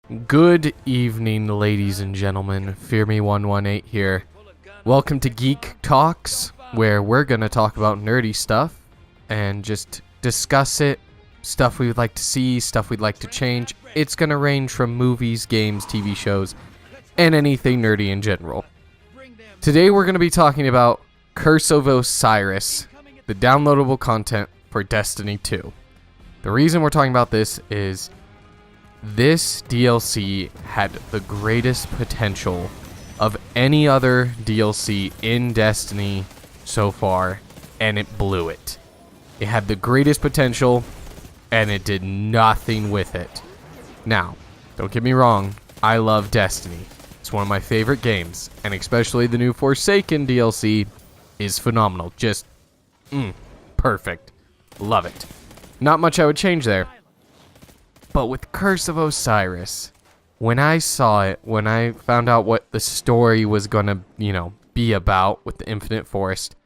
Good evening, ladies and gentlemen. Fear Me 118 here. Welcome to Geek Talks, where we're going to talk about nerdy stuff and just discuss it, stuff we would like to see, stuff we'd like to change. It's going to range from movies, games, TV shows, and anything nerdy in general. Today we're going to be talking about Curse of Osiris, the downloadable content for Destiny 2. The reason we're talking about this is this DLC had the greatest potential of any other DLC in Destiny so far, and it blew it. It had the greatest potential, and it did nothing with it. Now, don't get me wrong, I love Destiny. It's one of my favorite games, and especially the new Forsaken DLC is phenomenal. Just, perfect. Love it. Not much I would change there. But with Curse of Osiris, when I saw it, when I found out what the story was gonna, be about with the Infinite Forest,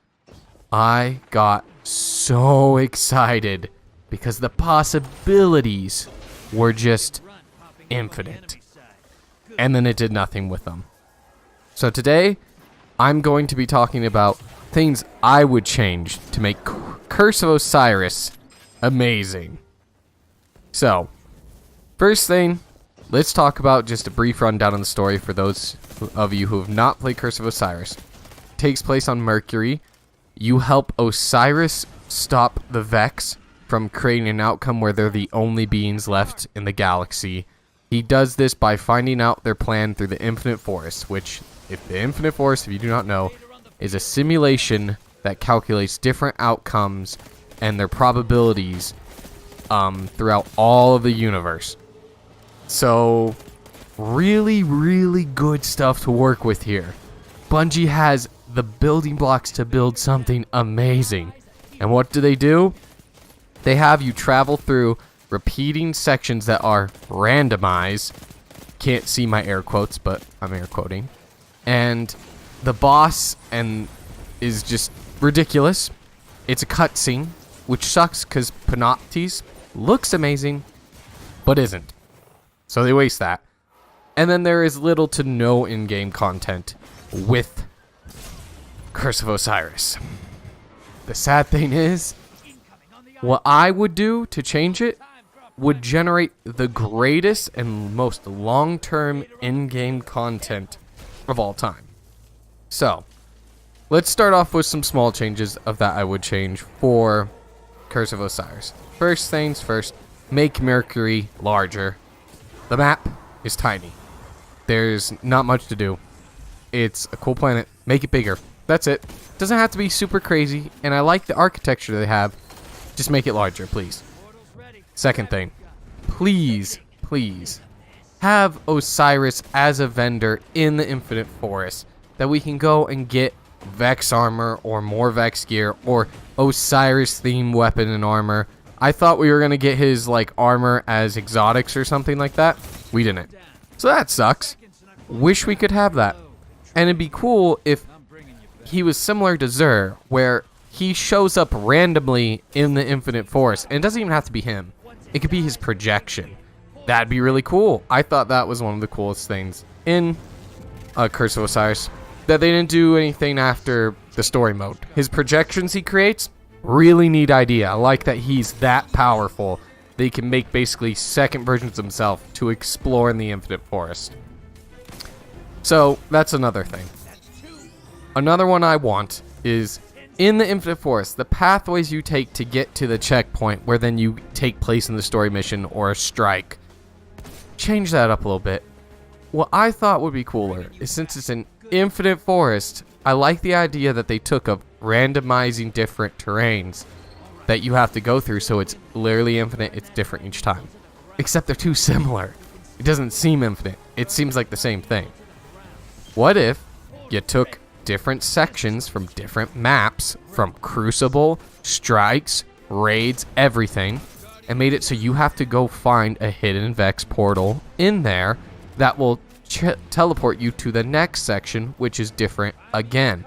I got so excited because the possibilities were just infinite. And then it did nothing with them. So today, I'm going to be talking about things I would change to make Curse of Osiris amazing. So, first thing, let's talk about just a brief rundown on the story for those of you who have not played Curse of Osiris. It takes place on Mercury. You help Osiris stop the Vex from creating an outcome where they're the only beings left in the galaxy. He does this by finding out their plan through the Infinite Forest, which, if the Infinite Forest, if you do not know, is a simulation that calculates different outcomes and their probabilities throughout all of the universe. So, really, really good stuff to work with here. Bungie has the building blocks to build something amazing. And what do? They have you travel through repeating sections that are randomized. Can't see my air quotes, but I'm air quoting. And the boss is just ridiculous. It's a cutscene, which sucks because Panoptes looks amazing, but isn't. So they waste that. And then there is little to no in-game content with Curse of Osiris. The sad thing is, what I would do to change it would generate the greatest and most long-term in-game content of all time. So, let's start off with some small changes of that I would change for Curse of Osiris. First things first, make Mercury larger. The map is tiny. There's not much to do. It's a cool planet. Make it bigger. That's it. Doesn't have to be super crazy, and I like the architecture they have. Just make it larger, please. Second thing, please have Osiris as a vendor in the Infinite Forest that we can go and get Vex armor or more Vex gear or Osiris themed weapon and armor. I thought we were going to get his armor as exotics or something like that. We didn't. So that sucks. Wish we could have that. And it'd be cool if he was similar to Xur, where he shows up randomly in the Infinite Forest. And it doesn't even have to be him. It could be his projection. That'd be really cool. I thought that was one of the coolest things in Curse of Osiris. That they didn't do anything after the story mode. His projections he creates, really neat idea. I like that he's that powerful. They can make basically second versions of himself to explore in the Infinite Forest. So, that's another thing. Another one I want is, in the Infinite Forest, the pathways you take to get to the checkpoint where then you take place in the story mission or a strike. Change that up a little bit. What I thought would be cooler is, since it's an Infinite Forest, I like the idea that they took of randomizing different terrains that you have to go through, so it's literally infinite. It's different each time, except they're too similar. It doesn't seem infinite. It seems like the same thing. What if you took different sections from different maps, from Crucible, strikes, raids, everything, and made it so you have to go find a hidden Vex portal in there that will teleport you to the next section, which is different again.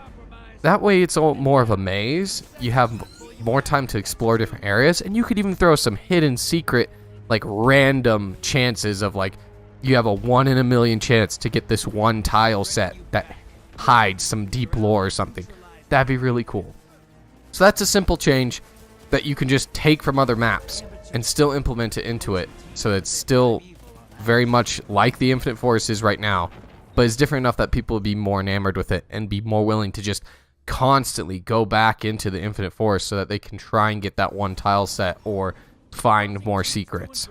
That way it's more of a maze. You have more time to explore different areas, and you could even throw some hidden secret, random chances of you have a 1 in a million chance to get this one tile set that hides some deep lore or something. That'd be really cool. So that's a simple change that you can just take from other maps and still implement it into it, so it's still very much like the Infinite Forest is right now, but it's different enough that people would be more enamored with it and be more willing to just constantly go back into the Infinite Forest so that they can try and get that one tile set or find more secrets.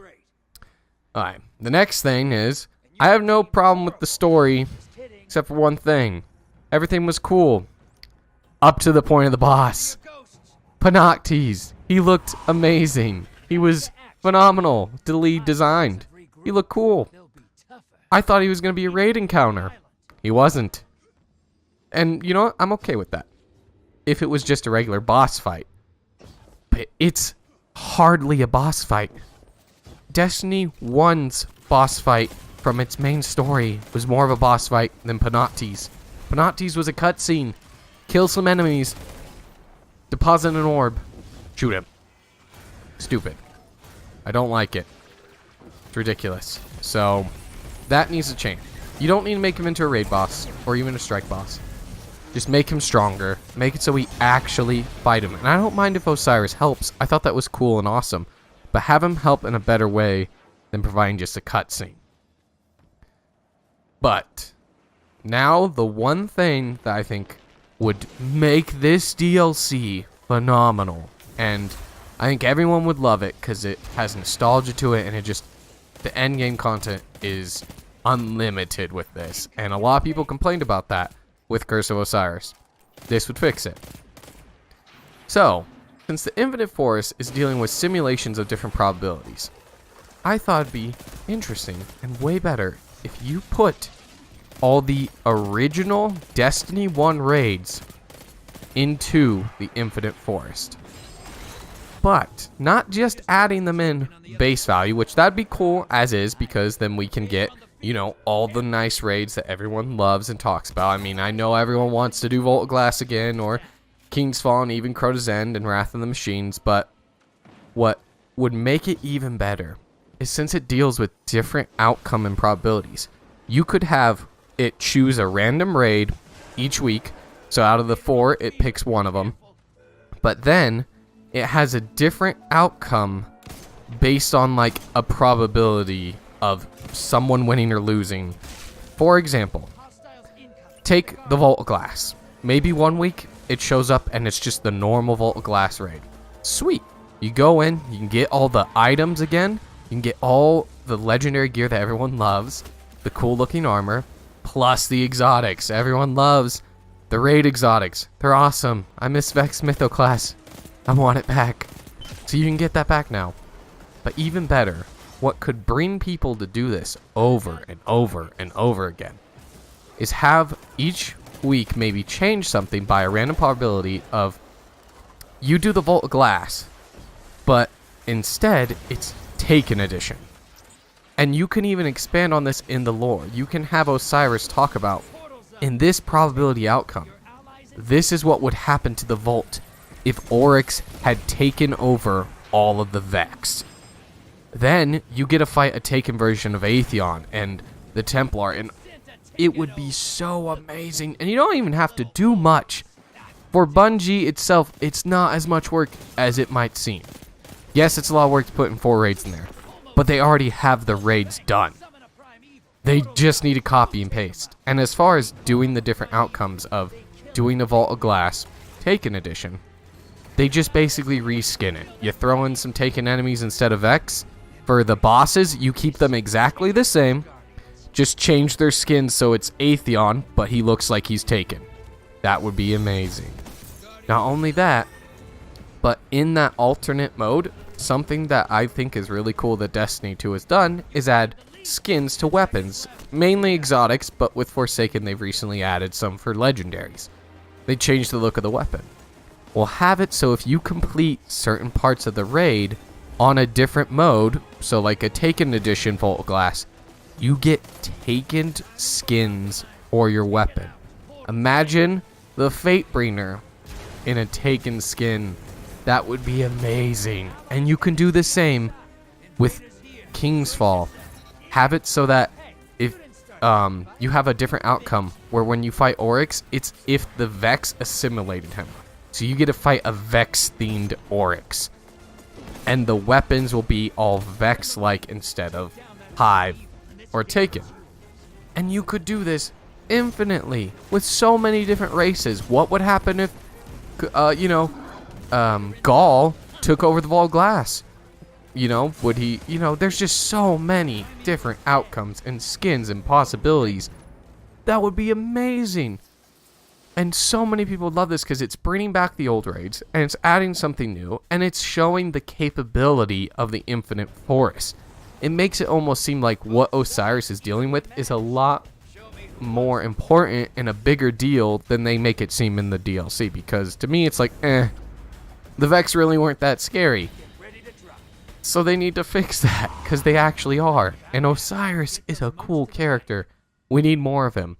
Alright, the next thing is, I have no problem with the story, except for one thing. Everything was cool, up to the point of the boss. Panoctes, he looked amazing. He was phenomenal, designed. He looked cool. I thought he was going to be a raid encounter. He wasn't. And you know what? I'm okay with that. If it was just a regular boss fight. But it's hardly a boss fight. Destiny 1's boss fight from its main story was more of a boss fight than Panoctes. Panoctes was a cutscene. Kill some enemies. Deposit an orb. Shoot him. Stupid. I don't like it. It's ridiculous. So, that needs to change. You don't need to make him into a raid boss or even a strike boss. Just make him stronger. Make it so we actually fight him. And I don't mind if Osiris helps. I thought that was cool and awesome. But have him help in a better way than providing just a cutscene. But now the one thing that I think would make this DLC phenomenal, and I think everyone would love it because it has nostalgia to it, and it just, the end game content is unlimited with this, and a lot of people complained about that with Curse of Osiris. This would fix it. So, since the Infinite Forest is dealing with simulations of different probabilities, I thought it'd be interesting and way better if you put all the original Destiny 1 raids into the Infinite Forest. But not just adding them in base value, which that'd be cool as is, because then we can get, you know, all the nice raids that everyone loves and talks about. I mean, I know everyone wants to do Vault of Glass again, or King's Fall, and even Crota's End and Wrath of the Machines, but what would make it even better is, since it deals with different outcome and probabilities, you could have it choose a random raid each week. So out of the 4, it picks one of them. But then it has a different outcome based on like a probability of someone winning or losing. For example, take the Vault of Glass. Maybe one week it shows up and it's just the normal Vault of Glass raid. Sweet. You go in, you can get all the items again. You can get all the legendary gear that everyone loves. The cool looking armor. Plus the exotics. Everyone loves the raid exotics. They're awesome. I miss Vex Mytho class. I want it back. So you can get that back now. But even better, what could bring people to do this over and over and over again is have each week maybe change something by a random probability of, you do the Vault of Glass, but instead it's Taken Edition. And you can even expand on this in the lore. You can have Osiris talk about, in this probability outcome, this is what would happen to the Vault if Oryx had taken over all of the Vex. Then you get to fight a taken version of Atheon and the Templar, and it would be so amazing. And you don't even have to do much. For Bungie itself, it's not as much work as it might seem. Yes, it's a lot of work to put in 4 raids in there, but they already have the raids done. They just need to copy and paste. And as far as doing the different outcomes of doing the Vault of Glass Taken Edition, they just basically reskin it. You throw in some Taken enemies instead of Vex. For the bosses, you keep them exactly the same. Just change their skin so it's Atheon, but he looks like he's Taken. That would be amazing. Not only that, but in that alternate mode, something that I think is really cool that Destiny 2 has done is add skins to weapons. Mainly exotics, but with Forsaken they've recently added some for legendaries. They changed the look of the weapon. We'll have it so if you complete certain parts of the raid on a different mode, so like a Taken Edition Vault of Glass, you get Taken skins for your weapon. Imagine the Fatebringer in a Taken skin. That would be amazing. And you can do the same with King's Fall. have it so that if you have a different outcome where when you fight Oryx, it's if the Vex assimilated him. So you get to fight a Vex-themed Oryx. And the weapons will be all Vex-like instead of Hive or Taken. And you could do this infinitely with so many different races. What would happen if, Gaul took over the Vault Glass? Would he, there's just so many different outcomes and skins and possibilities. That would be amazing. And so many people love this because it's bringing back the old raids, and it's adding something new, and it's showing the capability of the Infinite Forest. It makes it almost seem like what Osiris is dealing with is a lot more important and a bigger deal than they make it seem in the DLC, because to me it's like, the Vex really weren't that scary. So they need to fix that, because they actually are. And Osiris is a cool character. We need more of him.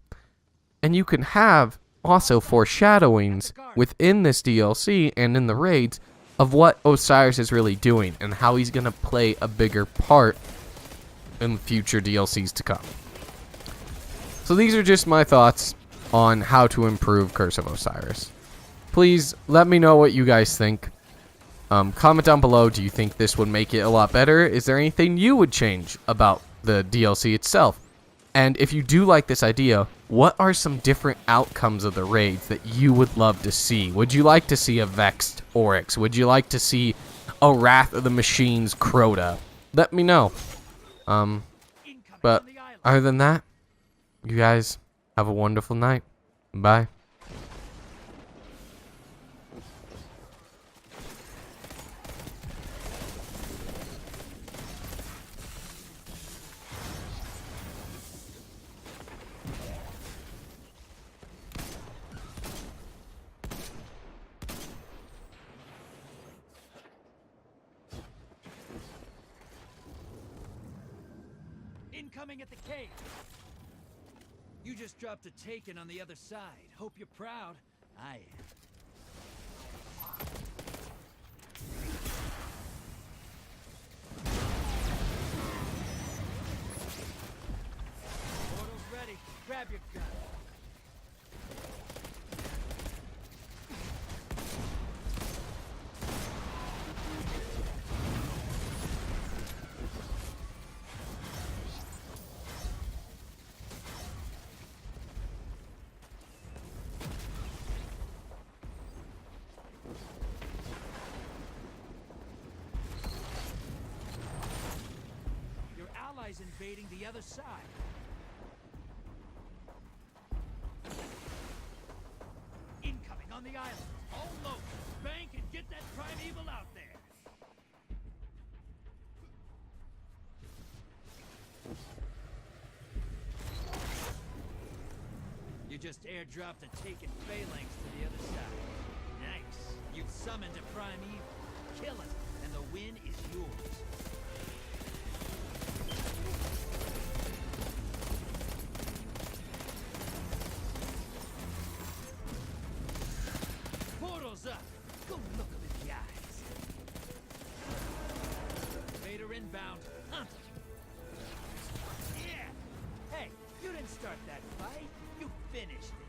And you can have also foreshadowings within this DLC and in the raids of what Osiris is really doing and how he's going to play a bigger part in future DLCs to come. So these are just my thoughts on how to improve Curse of Osiris. Please let me know what you guys think. Comment down below, do you think this would make it a lot better? Is there anything you would change about the DLC itself? And if you do like this idea, what are some different outcomes of the raids that you would love to see? Would you like to see a Vexed Oryx? Would you like to see a Wrath of the Machines Crota? Let me know. But other than that, you guys have a wonderful night. Bye. Incoming at the cave. You just dropped a Taken on the other side. Hope you're proud. I am. Portal's ready. Grab your gun. Invading the other side. Incoming on the island. All low. Bank and get that primeval out there. You just airdropped a Taken phalanx to the other side. Nice. You've summoned a primeval. Kill it, and the win is yours. Up. Go look him in the eyes. Vader inbound. Hunt. Yeah. Hey, you didn't start that fight. You finished it.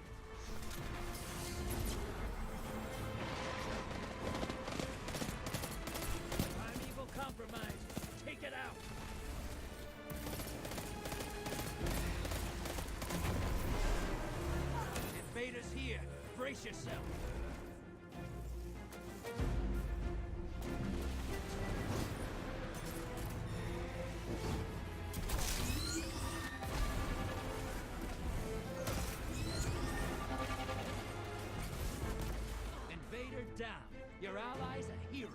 Primeval compromise. Take it out. Invaders here. Brace yourself. Down. Your ally's a hero.